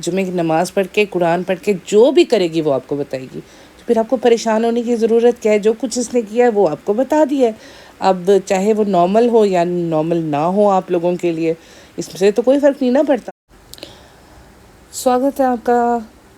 جمعے کی نماز پڑھ کے قرآن پڑھ کے جو بھی کرے گی وہ آپ کو بتائے گی. تو پھر آپ کو پریشان ہونے کی ضرورت کیا ہے؟ جو کچھ اس نے کیا ہے وہ آپ کو بتا دیا ہے. اب چاہے وہ نارمل ہو یا نارمل نہ ہو آپ لوگوں کے لیے، اس سے تو کوئی فرق نہیں نہ پڑتا. سواگت ہے آپ کا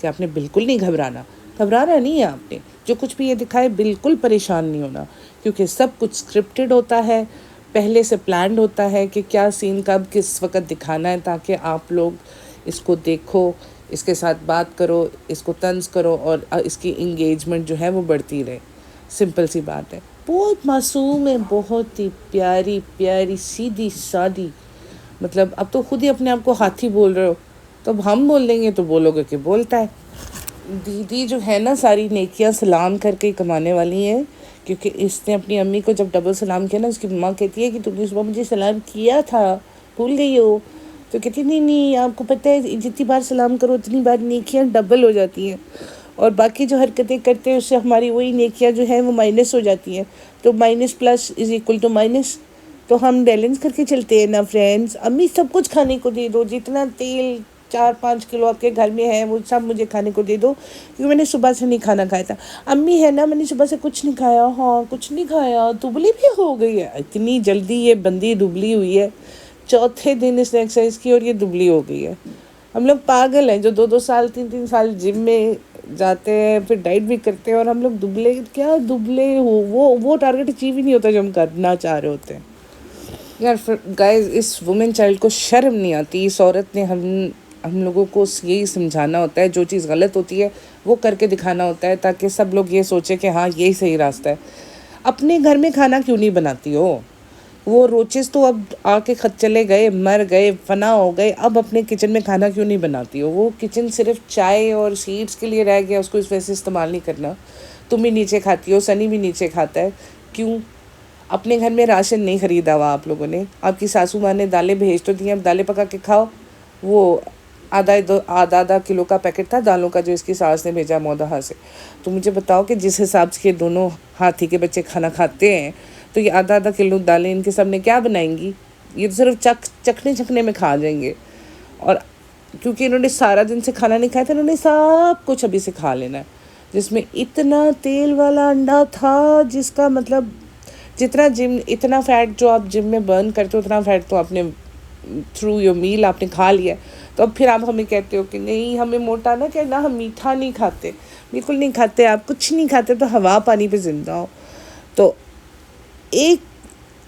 کہ آپ نے بالکل نہیں گھبرانا نہیں ہے. آپ نے جو کچھ بھی یہ دکھائے بالکل پریشان نہیں ہونا، کیونکہ سب کچھ سکرپٹڈ ہوتا ہے، پہلے سے پلانڈ ہوتا ہے کہ کیا سین کب کس وقت دکھانا ہے، تاکہ آپ لوگ اس کو دیکھو، اس کے ساتھ بات کرو، اس کو طنز کرو اور اس کی انگیجمنٹ جو ہے وہ بڑھتی رہے. سمپل سی بات ہے. بہت معصوم ہے، بہت ہی پیاری پیاری سیدھی سادی. مطلب اب تو خود ہی اپنے آپ کو ہاتھی بول رہے ہو، تو اب ہم بول دیں گے تو بولو گے کہ بولتا ہے. دیدی جو ہے نا ساری نیکیاں سلام کر کے کمانے والی ہیں، کیونکہ اس نے اپنی امی کو جب ڈبل سلام کیا نا، اس کی ماں کہتی ہے کہ تم نے صبح مجھے سلام کیا تھا، بھول گئی ہو؟ تو کہتی نہیں آپ کو پتہ ہے جتنی بار سلام کرو اتنی بار نیکیاں ڈبل ہو جاتی ہیں، اور باقی جو حرکتیں کرتے ہیں اس سے ہماری وہی نیکیاں جو ہیں وہ مائنس ہو جاتی ہیں. تو minus plus is equal to minus. تو ہم بیلنس کر کے چلتے ہیں نا فرینڈس. امی سب کچھ کھانے کو دے دو، جتنا تیل 4-5 کلو آپ کے گھر میں ہے وہ سب مجھے کھانے کو دے دو، کیونکہ میں نے صبح سے نہیں کھانا کھایا تھا. امی ہے نا، میں نے صبح سے کچھ نہیں کھایا. ہاں کچھ نہیں کھایا، دبلی بھی ہو گئی ہے. اتنی جلدی یہ بندی دبلی ہوئی ہے، چوتھے دن اس نے ایکسرسائز کی اور یہ دبلی ہو گئی ہے. ہم لوگ پاگل ہیں جو 2-2 سال 3-3 سال جم میں جاتے ہیں، پھر ڈائٹ بھی کرتے ہیں، اور ہم لوگ دبلے ہو وہ ٹارگٹ اچیو ہی نہیں ہوتا جو ہم کرنا چاہ رہے ہوتے ہیں. یار گائز، اس وومن چائلڈ کو شرم نہیں آتی. اس عورت نے ہم لوگوں کو یہی سمجھانا ہوتا ہے، جو چیز غلط ہوتی ہے وہ کر کے دکھانا ہوتا ہے، تاکہ سب لوگ یہ سوچیں کہ ہاں یہی صحیح راستہ ہے. اپنے گھر میں کھانا کیوں نہیں بناتی ہو؟ وہ روچز تو اب آ کے خط چلے گئے، مر گئے، فنا ہو گئے. اب اپنے کچن میں کھانا کیوں نہیں بناتی ہو؟ وہ کچن صرف چائے اور سیڈس کے لیے رہ گیا، اس کو اس وجہ سے استعمال نہیں کرنا. تم بھی نیچے کھاتی ہو، سنی بھی نیچے کھاتا ہے. کیوں؟ اپنے گھر میں راشن نہیں خریدا ہوا آپ لوگوں نے. آپ کی ساسو ماں نے دالیں بھیج تو دی ہیں، اب دالیں پکا کے کھاؤ. وہ آدھا کلو کا پیکٹ تھا دالوں کا جو اس کی ساس نے بھیجا مودہا سے. تو مجھے بتاؤ کہ جس حساب سے دونوں ہاتھی کے بچے کھانا کھاتے ہیں، تو یہ آدھا کلو دالیں ان کے سامنے کیا بنائیں گی؟ یہ تو صرف چکھنے میں کھا جائیں گے. اور کیونکہ انہوں نے سارا دن سے کھانا نہیں کھایا تھا، انہوں نے سب کچھ ابھی سے کھا لینا ہے، جس میں اتنا تیل والا انڈا تھا، جس کا مطلب اتنا فیٹ جو آپ جم میں برن کرتے ہو، اتنا فیٹ تو آپ نے تھرو یور میل آپ نے کھا لیا. تو اب پھر آپ ہمیں کہتے ہو کہ نہیں ہمیں موٹا نہ کہنا، ہم میٹھا نہیں کھاتے. بالکل نہیں کھاتے، آپ کچھ نہیں کھاتے تو ہوا پانی پہ زندہ ہو. تو ایک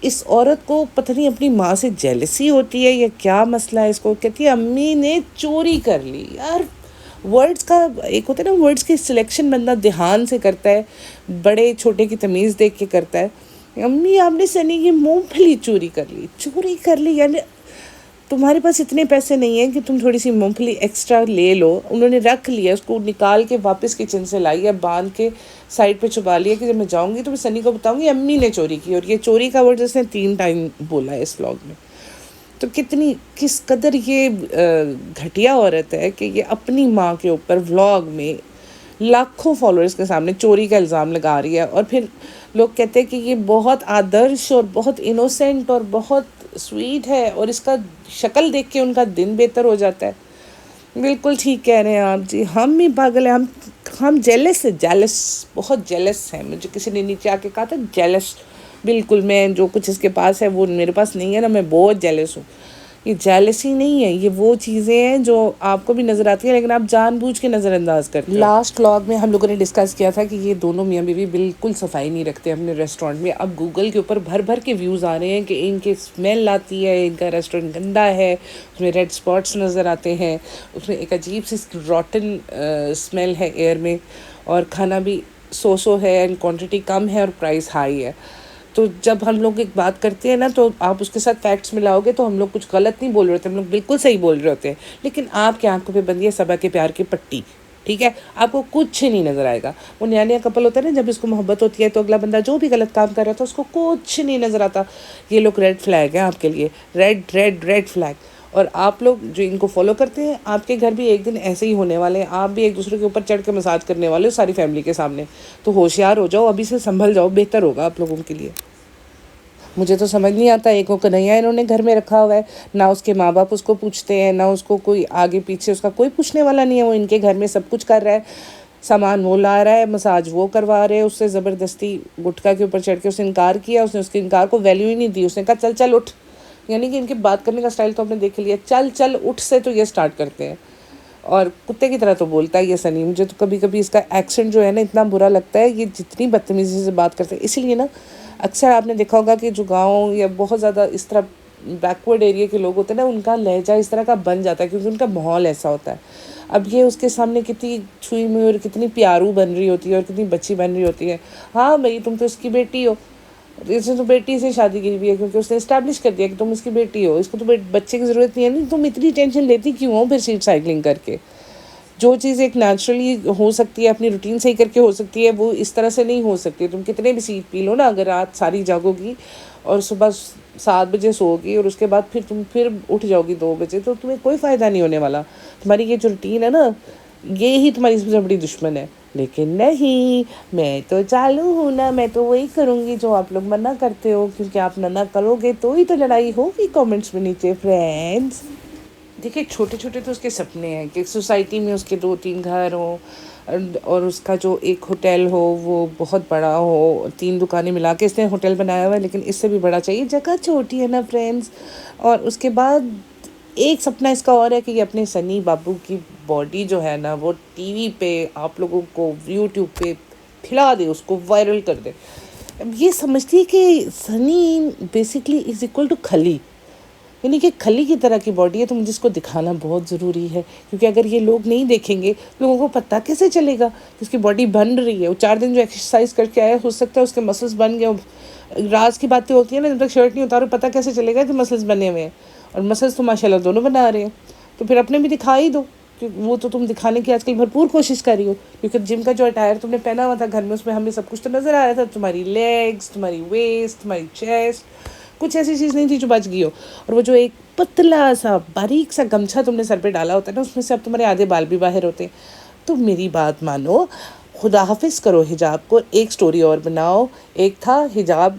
اس عورت کو پتہ نہیں اپنی ماں سے جیلسی ہوتی ہے یا کیا مسئلہ ہے اس کو. کہتی ہے امی نے چوری کر لی. یار ورڈز کا ایک ہوتا ہے نا، ورڈز کی سلیکشن بندہ دھیان سے کرتا ہے، بڑے چھوٹے کی تمیز دیکھ کے کرتا ہے. امی آپ نے سنی کی مونگ پھلی چوری کر لی. یعنی تمہارے پاس اتنے پیسے نہیں ہیں کہ تم تھوڑی سی مونگ پھلی ایکسٹرا لے لو. انہوں نے رکھ لیا، اس کو نکال کے واپس کچن سے لائی ہے، باندھ کے سائڈ پہ چھپا لیا کہ جب میں جاؤں گی تو میں سنی کو بتاؤں گی امی نے چوری کی. اور یہ چوری کا ورڈ اس نے 3 ٹائم بولا ہے اس ولاگ میں. تو کس قدر یہ گھٹیا عورت ہے کہ یہ اپنی ماں کے اوپر ولاگ میں لاکھوں فالوورز کے سامنے چوری کا الزام لگا رہی ہے. اور پھر لوگ کہتے ہیں کہ یہ بہت آدرش اور بہت انوسینٹ اور بہت سویٹ ہے، اور اس کا شکل دیکھ کے ان کا دن بہتر ہو جاتا ہے. بالکل ٹھیک کہہ رہے ہیں آپ جی. ہم ہی پاگل ہیں. ہم جیلس بہت جیلس ہیں. مجھے کسی نے نیچے آ کے کہا تھا جیلس. بالکل میں جو کچھ اس کے پاس ہے وہ میرے پاس نہیں ہے نا، میں بہت جیلس ہوں. یہ جیلسی نہیں ہے، یہ وہ چیزیں ہیں جو آپ کو بھی نظر آتی ہیں لیکن آپ جان بوجھ کے نظر انداز کرتے ہو. لاسٹ ولاگ میں ہم لوگوں نے ڈسکس کیا تھا کہ یہ دونوں میاں بیوی بالکل صفائی نہیں رکھتے اپنے ریسٹورینٹ میں. اب گوگل کے اوپر بھر کے ویوز آ رہے ہیں کہ ان کے اسمیل آتی ہے، ان کا ریسٹورینٹ گندا ہے، اس میں ریڈ اسپاٹس نظر آتے ہیں، اس میں ایک عجیب سی روٹن اسمیل ہے ایئر میں، اور کھانا بھی سو ہے، اینڈ کوانٹٹی کم ہے اور پرائس ہائی ہے. تو جب ہم لوگ ایک بات کرتے ہیں نا تو آپ اس کے ساتھ فیکٹس ملاؤ گے تو ہم لوگ کچھ غلط نہیں بول رہے ہوتے، ہم لوگ بالکل صحیح بول رہے ہوتے ہیں. لیکن آپ کے آنکھوں پہ بندی ہے صبا کے پیار کی پٹی، ٹھیک ہے؟ آپ کو کچھ نہیں نظر آئے گا. وہ نیا کپل ہوتا ہے نا، جب اس کو محبت ہوتی ہے تو اگلا بندہ جو بھی غلط کام کر رہا تھا اس کو کچھ نہیں نظر آتا. یہ لوگ ریڈ فلیگ ہیں آپ کے لیے، ریڈ فلیگ. اور آپ لوگ جو ان کو فالو کرتے ہیں، آپ کے گھر بھی ایک دن ایسے ہی ہونے والے ہیں، آپ بھی ایک دوسرے کے اوپر چڑھ کے مساج کرنے والے ہو ساری فیملی کے سامنے. تو ہوشیار ہو جاؤ، ابھی سے سنبھل جاؤ، بہتر ہوگا آپ لوگوں کے لیے. مجھے تو سمجھ نہیں آتا، ایک وہ کنہیا انہوں نے گھر میں رکھا ہوا ہے، نہ اس کے ماں باپ اس کو پوچھتے ہیں، نہ اس کو کوئی آگے پیچھے اس کا کوئی پوچھنے والا نہیں ہے. وہ ان کے گھر میں سب کچھ کر رہا ہے، سامان وہ لا رہا ہے، مساج وہ کروا رہے ہیں، اس سے زبردستی گٹکا کے اوپر چڑھ کے اس نے انکار کیا، اس نے اس کے انکار کو ویلیو ہی نہیں دی، اس نے کہا چل چل اٹھ. یعنی کہ ان کے بات کرنے کا سٹائل تو آپ نے دیکھ لیا، چل چل اٹھ سے تو یہ سٹارٹ کرتے ہیں. اور کتے کی طرح تو بولتا ہے یہ سنی. مجھے تو کبھی کبھی اس کا ایکسنٹ جو ہے نا اتنا برا لگتا ہے، یہ جتنی بدتمیزی سے بات کرتے ہیں. اسی لیے نا اکثر آپ نے دیکھا ہوگا کہ جو گاؤں یا بہت زیادہ اس طرح بیکورڈ ایریا کے لوگ ہوتے ہیں نا، ان کا لہجہ اس طرح کا بن جاتا ہے کیونکہ ان کا ماحول ایسا ہوتا ہے. اب یہ اس کے سامنے کتنی چھوئی ہوئی اور کتنی پیارو بن رہی ہوتی ہے اور کتنی بچی بن رہی ہوتی ہے. ہاں بھائی تم تو اس کی بیٹی ہو، اس نے تو بیٹی سے شادی کی ہوئی ہے کیونکہ اس نے اسٹیبلش کر دیا کہ تم اس کی بیٹی ہو، اس کو تو بچے کی ضرورت نہیں ہے. نہیں، تم اتنی ٹینشن لیتی کیوں ہو پھر سیٹ سائیکلنگ کر کے؟ جو چیز ایک نیچرلی ہو سکتی ہے، اپنی روٹین صحیح کر کے ہو سکتی ہے، وہ اس طرح سے نہیں ہو سکتی. تم کتنے بھی سیٹ پی لو نا، اگر رات ساری جاگو گی اور صبح 7 بجے سو گی اور اس کے بعد تم پھر اٹھ جاؤ گی 2 بجے، تو تمہیں کوئی فائدہ نہیں ہونے والا. تمہاری یہ جو روٹین ہے نا، یہی تمہاری سب سے بڑی دشمن ہے. لیکن نہیں، میں تو چالو ہوں نا، میں تو وہی کروں گی جو آپ لوگ منع کرتے ہو، کیونکہ آپ منع کرو گے تو ہی تو لڑائی ہوگی کامنٹس میں نیچے فرینڈس. دیکھیے چھوٹے چھوٹے تو اس کے سپنے ہیں کہ سوسائٹی میں اس کے 2-3 گھر ہوں اور اس کا جو ایک ہوٹل ہو وہ بہت بڑا ہو. 3 دکانیں ملا کے اس نے ہوٹل بنایا ہوا ہے، لیکن اس سے بھی بڑا چاہیے. جگہ چھوٹی ہے نا فرینڈس. اور اس کے بعد ایک سپنا اس کا اور ہے کہ یہ اپنے سنی بابو کی باڈی جو ہے نا وہ ٹی وی پہ آپ لوگوں کو یوٹیوب پہ پھیلا دے، اس کو وائرل کر دے. اب یہ سمجھتی ہے کہ سنی بیسکلی از ایکول ٹو کھلی، یعنی کہ کھلی کی طرح کی باڈی ہے، تو مجھے اس کو دکھانا بہت ضروری ہے. کیونکہ اگر یہ لوگ نہیں دیکھیں گے، لوگوں کو پتہ کیسے چلے گا کہ اس کی باڈی بن رہی ہے؟ وہ 4 دن جو ایکسرسائز کر کے آیا، ہو سکتا ہے اس کے مسلس بن گئے. راز کی باتیں ہوتی ہیں نا، جب تک شرٹ نہیں اتارو پتہ کیسے چلے گا کہ مسلس بنے ہوئے ہیں؟ اور مسلس تو ماشاء اللہ دونوں بنا رہے ہیں. تو پھر اپنے بھی دکھا ہی دو، کہ وہ تو تم دکھانے کی آج کل بھرپور کوشش کر رہی ہو. کیونکہ جم کا جو اٹائر تم نے پہنا ہوا تھا گھر میں، اس میں ہمیں سب کچھ تو نظر آ رہا تھا، تمہاری لیگس، تمہاری ویسٹ، تمہاری چیسٹ، کچھ ایسی چیز نہیں تھی جو بچ گئی ہو. اور وہ جو ایک پتلا سا باریک سا گمچھا تم نے سر پہ ڈالا ہوتا ہے نا، اس میں سے اب تمہارے آدھے بال بھی باہر ہوتے ہیں. تو میری بات مانو، خدا حافظ کرو حجاب کو، ایک سٹوری اور بناؤ. ایک تھا حجاب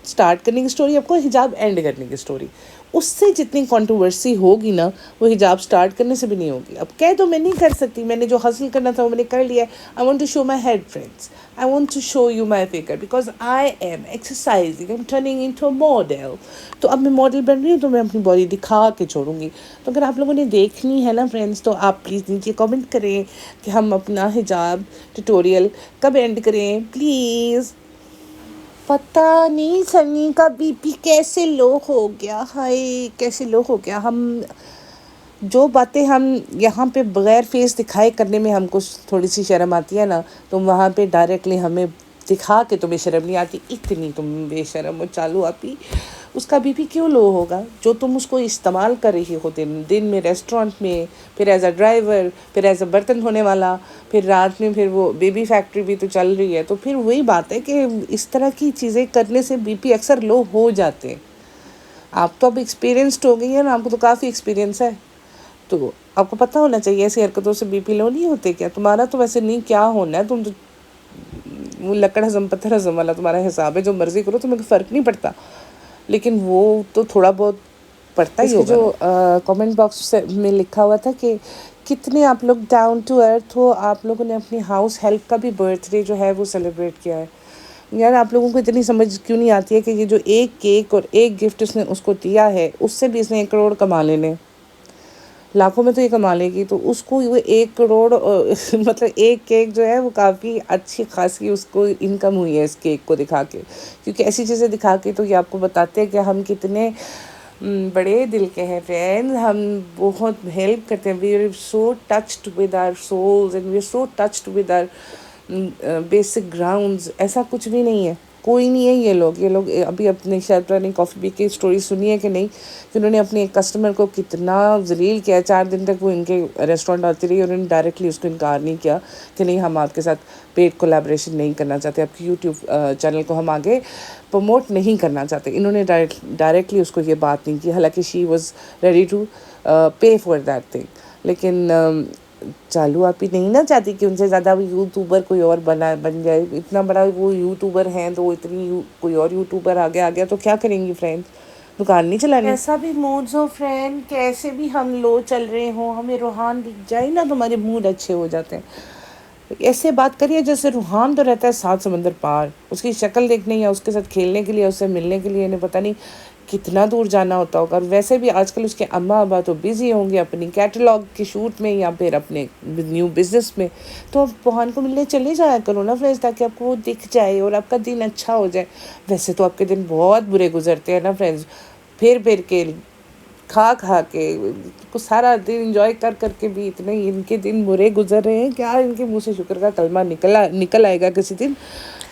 سٹارٹ کرنے کی سٹوری، آپ کو حجاب اینڈ کرنے کی سٹوری. اس سے جتنی کنٹروورسی ہوگی نا، وہ حجاب سٹارٹ کرنے سے بھی نہیں ہوگی. اب کہہ دو میں نہیں کر سکتی، میں نے جو حاصل کرنا تھا وہ میں نے کر لیا ہے. I want to show my head friends, I want to show you my figure, because I am exercising, I am turning into model. تو اب میں ماڈل بن رہی ہوں تو میں اپنی باڈی دکھا کے چھوڑوں گی. تو اگر آپ لوگوں نے دیکھنی ہے نا فرینڈس، تو آپ پلیز نیچے کامنٹ کریں کہ ہم اپنا حجاب ٹیٹوریل کب اینڈ کریں پلیز. پتہ نہیں سنی کا بی پی کیسے لو ہو گیا، ہائے کیسے لو ہو گیا. ہم جو باتیں ہم یہاں پہ بغیر فیس دکھائے کرنے میں ہم کو تھوڑی سی شرم آتی ہے نا، تو وہاں پہ ڈائریکٹلی ہمیں دکھا کے تمہیں شرم نہیں آتی. اتنی تم بے شرم ہو چالو آپ ہی. اس کا بی پی کیوں لو ہوگا؟ جو تم اس کو استعمال کر رہی ہو دن میں ریسٹورنٹ میں، پھر ایز اے ڈرائیور، پھر ایز اے برتن دھونے والا، پھر رات میں پھر وہ بیبی فیکٹری بھی تو چل رہی ہے. تو پھر وہی بات ہے کہ اس طرح کی چیزیں کرنے سے بی پی اکثر لو ہو جاتے ہیں. آپ تو اب ایکسپیرینسڈ ہو گئی ہیں نا، آپ کو تو کافی ایکسپیرینس ہے، تو آپ کو پتہ ہونا چاہیے ایسی حرکتوں سے بی پی لو نہیں ہوتے کیا. تمہارا تو ویسے نہیں کیا ہونا ہے، تم تو وہ لکڑ ہضم پتھر ہضم والا تمہارا حساب ہے، جو مرضی کرو تمہیں کوئی فرق نہیں پڑتا. لیکن وہ تو تھوڑا بہت پڑتا ہی ہوگا. جو کامنٹ باکس میں لکھا ہوا تھا کہ کتنے آپ لوگ ڈاؤن ٹو ارتھ ہو، آپ لوگوں نے اپنی ہاؤس ہیلپ کا بھی برتھ ڈے جو ہے وہ سیلیبریٹ کیا ہے. یار آپ لوگوں کو اتنی سمجھ کیوں نہیں آتی ہے کہ یہ جو ایک کیک اور ایک گفٹ اس نے اس کو دیا ہے، اس سے بھی اس نے 1 کروڑ کما لینے، لاکھوں میں تو یہ کما لے گی. تو اس کو وہ 1 کروڑ مطلب ایک کیک جو ہے وہ کافی اچھی خاصی اس کو انکم ہوئی ہے اس کیک کو دکھا کے. کیونکہ ایسی چیزیں دکھا کے تو یہ آپ کو بتاتے ہیں کہ ہم کتنے بڑے دل کے ہیں فرینڈ. ہم بہت ہیلپ کرتے ہیں. We are so touched with our souls and we are so touched with our basic grounds. ایسا کچھ بھی نہیں ہے. کوئی نہیں ہے یہ لوگ ابھی اپنے شاید پتہ نہیں کافی بی کی اسٹوری سنی ہے کہ نہیں، کہ انہوں نے اپنے ایک کسٹمر کو کتنا ذلیل کیا، 4 دن تک وہ ان کے ریسٹورینٹ آتی رہی اور انہوں نے ڈائریکٹلی اس کو انکار نہیں کیا کہ نہیں ہم آپ کے ساتھ پیڈ کولیبریشن نہیں کرنا چاہتے، آپ کی یوٹیوب چینل کو ہم آگے پروموٹ نہیں کرنا چاہتے. انہوں نے ڈائریکٹلی اس کو یہ بات نہیں کی، حالانکہ she was ready to pay for that thing. لیکن چالو آپ ہی نہیں نا چاہتی کہ ان سے زیادہ یوٹیوبر کوئی اور بن جائے. اتنا بڑا وہ یوٹیوبر ہیں تو اتنی کوئی اور یوٹیوبر آگے آ گیا تو کیا کریں گی فرینڈ، دکان نہیں چلانی. ایسا بھی موڈز ہو فرینڈ، کیسے بھی ہم لو چل رہے ہوں، ہمیں روحان دکھ جائے نا تو ہمارے موڈ اچھے ہو جاتے ہیں. ایسے بات کریے جیسے روحان تو رہتا ہے 7 سمندر پار، اس کی شکل دیکھنے یا اس کے ساتھ کھیلنے کے لیے، اس سے ملنے کے لیے انہیں پتہ نہیں کتنا دور جانا ہوتا ہوگا. اور ویسے بھی آج کل اس کے اماں ابا تو بزی ہوں گے اپنی کیٹلاگ کی شوٹ میں یا پھر اپنے نیو بزنس میں. تو اب روحان کو ملنے چلے جایا کرو نا فرینڈس، تاکہ آپ کو وہ دکھ جائے اور آپ کا دن اچھا ہو جائے. ویسے تو آپ کے دن بہت برے گزرتے ہیں نا فرینڈس، پھر کے کھا کے سارا دن انجوائے کر کے بھی اتنے ان کے دن برے گزر رہے ہیں. کیا ان کے منہ سے شکر کا کلمہ نکل آئے گا کسی دن،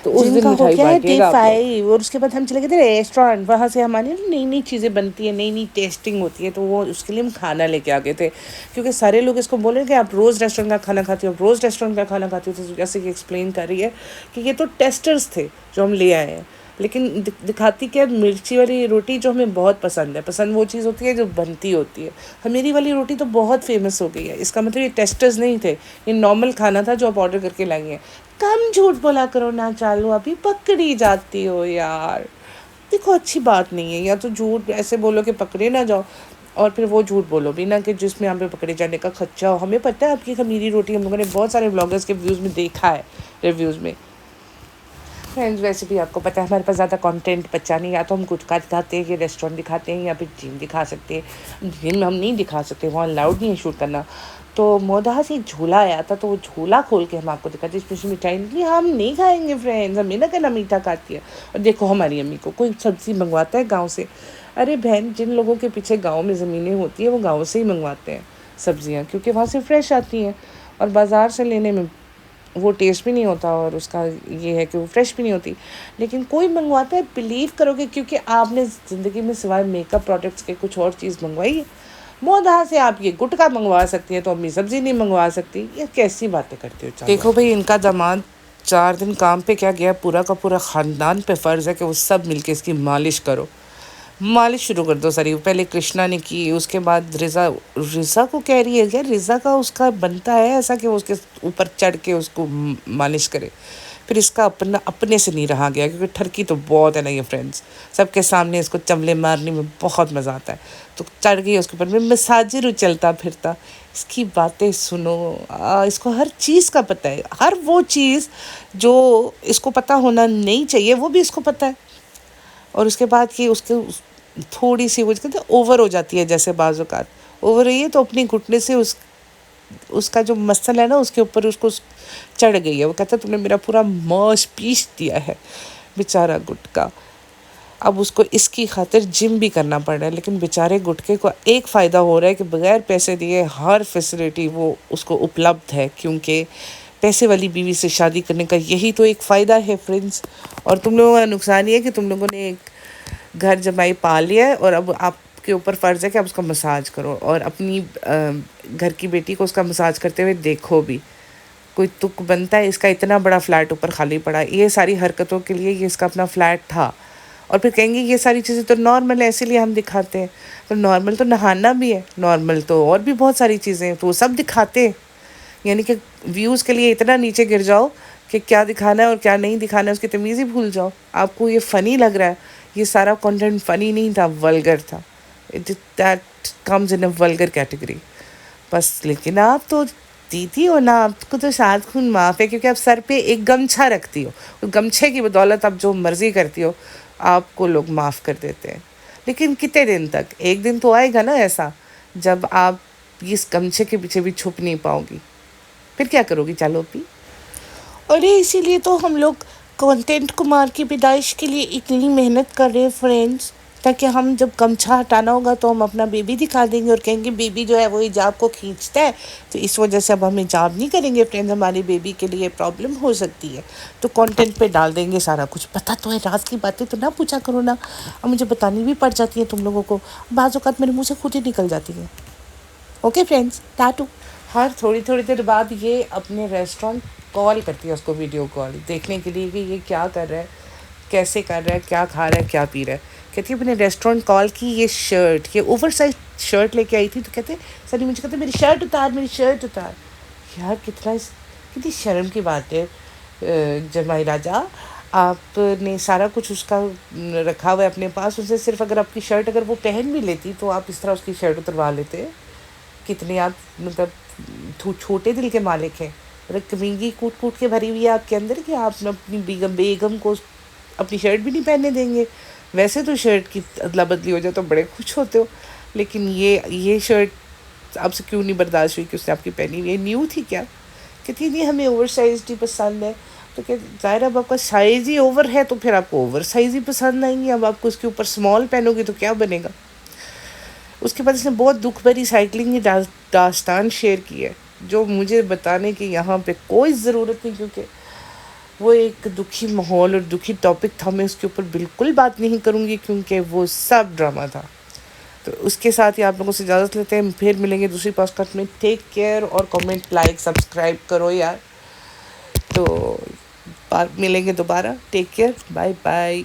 تو اس دن مٹھائی بانٹیے گا آپ لوگ. اور اس کے بعد ہم چلے گئے تھے ریسٹورینٹ، وہاں سے ہماری نئی نئی چیزیں بنتی ہیں، نئی نئی ٹیسٹنگ ہوتی ہے، تو وہ اس کے لیے ہم کھانا لے کے آ گئے تھے. کیونکہ سارے لوگ اس کو بول رہے ہیں کہ آپ روز ریسٹورینٹ کا کھانا کھاتے ہو، روز ریسٹورینٹ کا کھانا کھاتے ہو. تو جیسے کہ ایکسپلین کر رہی ہے کہ یہ تو ٹیسٹرز تھے جو ہم لے آئے ہیں. لیکن دکھاتی کیا، مرچی والی روٹی جو ہمیں بہت پسند ہے، پسند وہ چیز ہوتی ہے جو بنتی ہوتی ہے. میری والی روٹی تو بہت فیمس ہو گئی ہے، اس کا مطلب یہ ٹیسٹرز نہیں تھے، یہ نارمل کھانا تھا جو آپ آرڈر کر کے لائی ہیں. کم جھوٹ بولا کرو نا چالو، ابھی پکڑی جاتی ہو یار. دیکھو اچھی بات نہیں ہے، یا تو جھوٹ ایسے بولو کہ پکڑے نہ جاؤ، اور پھر وہ جھوٹ بولو بھی نہ کہ جس میں ہم پہ پکڑے جانے کا خدشہ ہو. ہمیں پتہ ہے آپ کی خمیری روٹی ہم لوگوں نے بہت سارے بلاگرز کے ویوز میں دیکھا ہے، ریویوز میں. فرینڈز ویسے بھی آپ کو پتہ ہے ہمارے پاس زیادہ کنٹینٹ بچا نہیں، یا تو ہم گٹکا دکھاتے ہیں، یہ ریسٹورینٹ دکھاتے ہیں، یا پھر جم دکھا سکتے ہیں. جم ہم نہیں دکھا سکتے، وہاں الاؤڈ نہیں ہے شوٹ کرنا. تو مودہ سے ایک جھولا آیا تھا، تو وہ جھولا کھول کے ہم آپ کو دکھاتے جس میں سے مٹھائی نکلی. ہم نہیں کھائیں گے فرینڈز، ہمیں نہ کہنا میٹھا کھاتی ہے. اور دیکھو ہماری امی کو کوئی سبزی منگواتا ہے گاؤں سے، ارے بہن جن لوگوں کے پیچھے گاؤں میں زمینیں ہوتی ہیں وہ گاؤں سے ہی منگواتے ہیں سبزیاں، کیونکہ وہاں سے فریش آتی ہیں. اور بازار سے لینے میں وہ ٹیسٹ بھی نہیں ہوتا، اور اس کا یہ ہے کہ وہ فریش بھی نہیں ہوتی. لیکن کوئی منگواتا ہے، بلیو کرو گے، کیونکہ آپ نے زندگی میں سوائے میک اپ پروڈکٹس کے کچھ اور چیز منگوائی ہے؟ مودہ سے آپ یہ گٹکا منگوا سکتی ہیں تو امی سبزی نہیں منگوا سکتی؟ یہ کیسی باتیں کرتے ہو؟ دیکھو بھائی، ان کا داماد 4 دن کام پہ کیا گیا، پورا کا پورا خاندان پہ فرض ہے کہ وہ سب مل کے اس کی مالش کرو. مالش شروع کر دو ساری. پہلے کرشنا نے کی، اس کے بعد رضا کو کہہ رہی ہے کہ رضا کا اس کا بنتا ہے ایسا کہ وہ اس کے اوپر چڑھ کے اس کو مالش کرے. پھر اس کا اپنے سے نہیں رہا گیا، کیونکہ ٹھرکی تو بہت ہے نا یہ فرینڈس، سب کے سامنے اس کو چملے مارنے میں بہت مزہ آتا ہے. تو چڑھ گئی اس کے اوپر، میں مساجر چلتا پھرتا. اس کی باتیں سنو، اس کو ہر چیز کا پتہ ہے، ہر وہ چیز جو اس کو پتہ ہونا نہیں چاہیے وہ بھی اس کو پتہ ہے. اور اس کے بعد کہ اس کو تھوڑی سی وہ کہتے ہیں اوور ہو جاتی ہے، جیسے بعض اوقات اوور رہی ہے، تو اپنی گھٹنے سے اس کا جو مسل ہے نا اس کے اوپر اس کو چڑھ گئی ہے. وہ کہتا ہے تم نے میرا پورا ماس پیس دیا ہے. بیچارہ گٹکا، اب اس کو اس کی خاطر جم بھی کرنا پڑ رہا ہے. لیکن بیچارے گٹکے کو ایک فائدہ ہو رہا ہے کہ بغیر پیسے دیے ہر فیسلٹی وہ اس کو اپلبدھ ہے، کیونکہ پیسے والی بیوی سے شادی کرنے کا یہی تو ایک فائدہ ہے فرینڈس. اور تم لوگوں کا نقصان یہ ہے کہ تم لوگوں نے ایک گھر جمائی پا لیا ہے، اور اب آپ کے اوپر فرض ہے کہ آپ اس کا مساج کرو، اور اپنی گھر کی بیٹی کو اس کا مساج کرتے ہوئے دیکھو بھی. کوئی تک بنتا ہے اس کا اتنا بڑا فلیٹ اوپر خالی پڑا، یہ ساری حرکتوں کے لیے یہ اس کا اپنا فلیٹ تھا. اور پھر کہیں گے یہ ساری چیزیں تو نارمل ہے اسی لیے ہم دکھاتے ہیں. تو نارمل تو نہانا بھی ہے، نارمل تو اور بھی بہت ساری چیزیں ہیں، تو وہ سب دکھاتے ہیں. یعنی کہ ویوز کے لیے اتنا نیچے گر جاؤ کہ کیا دکھانا ہے اور کیا نہیں دکھانا ہے اس کی تمیز ہی بھول جاؤ. آپ کو یہ فنی لگ رہا ہے، یہ سارا کنٹینٹ فنی نہیں تھا، ولگر تھا. That comes in a vulgar category بس. لیکن آپ تو دیتی ہو نا، آپ کو تو 7 خون معاف ہے، کیونکہ آپ سر پہ ایک گمچھا رکھتی ہو، گمچھے کی بدولت آپ جو مرضی کرتی ہو، آپ کو لوگ معاف کر دیتے ہیں. لیکن کتنے دن تک؟ ایک دن تو آئے گا نا ایسا جب آپ اس گمچھے کے پیچھے بھی چھپ نہیں پاؤ گی. پھر کیا کرو گی چالو پی؟ اور اسی لیے تو ہم لوگ کنٹینٹ کمار کی پیدائش کے لیے اتنی محنت کر رہے ہیں فرینڈس، تاکہ ہم جب گمچھا ہٹانا ہوگا تو ہم اپنا بیبی دکھا دیں گے اور کہیں گے بیبی جو ہے وہ حجاب کو کھینچتا ہے، تو اس وجہ سے اب ہم حجاب نہیں کریں گے فرینڈز، ہماری بیبی کے لیے پرابلم ہو سکتی ہے، تو کانٹینٹ پہ ڈال دیں گے سارا کچھ۔ پتہ تو ہے، راز کی باتیں تو نہ پوچھا کرو نا، اب مجھے بتانی بھی پڑ جاتی ہیں تم لوگوں کو، بعض اوقات میرے منہ سے خود ہی نکل جاتی ہیں۔ Okay friends, tattoo. ہر تھوڑی تھوڑی دیر بعد یہ اپنے ریسٹورینٹ کال کرتی ہے اس کو، ویڈیو کال، دیکھنے کے لیے کہ یہ کیا کر رہا ہے، کیسے کر رہا ہے، کیا کھا رہا ہے، کیا پی رہا ہے۔ کہتی ہے اپنے ریسٹورینٹ کال کی، یہ شرٹ، یہ اوور سائز شرٹ لے کے آئی تھی، تو کہتے سنی مجھے کہتے میری شرٹ اتار، میری شرٹ اتار۔ یار کتنی شرم کی بات ہے جمائی راجا، آپ نے سارا کچھ اس کا رکھا ہوا ہے اپنے پاس، اسے صرف اگر آپ کی شرٹ اگر وہ پہن بھی لیتی تو آپ اس طرح اس کی شرٹ اتروا لیتے۔ کتنے آپ مطلب چھوٹے دل کے مالک ہیں، اور ایک کمینگی کوٹ کوٹ کے بھری ہوئی ہے آپ کے اندر کہ آپ اپنی بیگم کو اپنی شرٹ بھی نہیں پہننے دیں گے۔ ویسے تو شرٹ کی ادلا بدلی ہو جائے تو بڑے خوش ہوتے ہو، لیکن یہ شرٹ آپ سے کیوں نہیں برداشت ہوئی کہ اس نے آپ کی پہنی ہوئی ہے؟ نیو تھی کیا؟ کہتی نہیں ہمیں اوور سائز ہی پسند ہے۔ تو کہ ظاہر اب آپ کا سائز ہی اوور ہے تو پھر آپ کو اوور سائز ہی پسند آئیں گے، اب آپ کو اس کے اوپر اسمال پہنو گے تو کیا بنے گا؟ اس کے بعد اس نے بہت دکھ بھری سائیکلنگ کی داستان شیئر کی ہے، جو مجھے بتانے کی یہاں پہ کوئی ضرورت نہیں، کیونکہ وہ ایک دکھی ماحول اور دکھی ٹاپک تھا، میں اس کے اوپر بالکل بات نہیں کروں گی کیونکہ وہ سب ڈرامہ تھا۔ تو اس کے ساتھ ہی آپ لوگوں سے اجازت لیتے ہیں، پھر ملیں گے دوسری پوڈ کاسٹ میں۔ ٹیک کیئر، اور کمنٹ، لائک، سبسکرائب کرو یار۔ تو ملیں گے دوبارہ، ٹیک کیئر، بائے بائے۔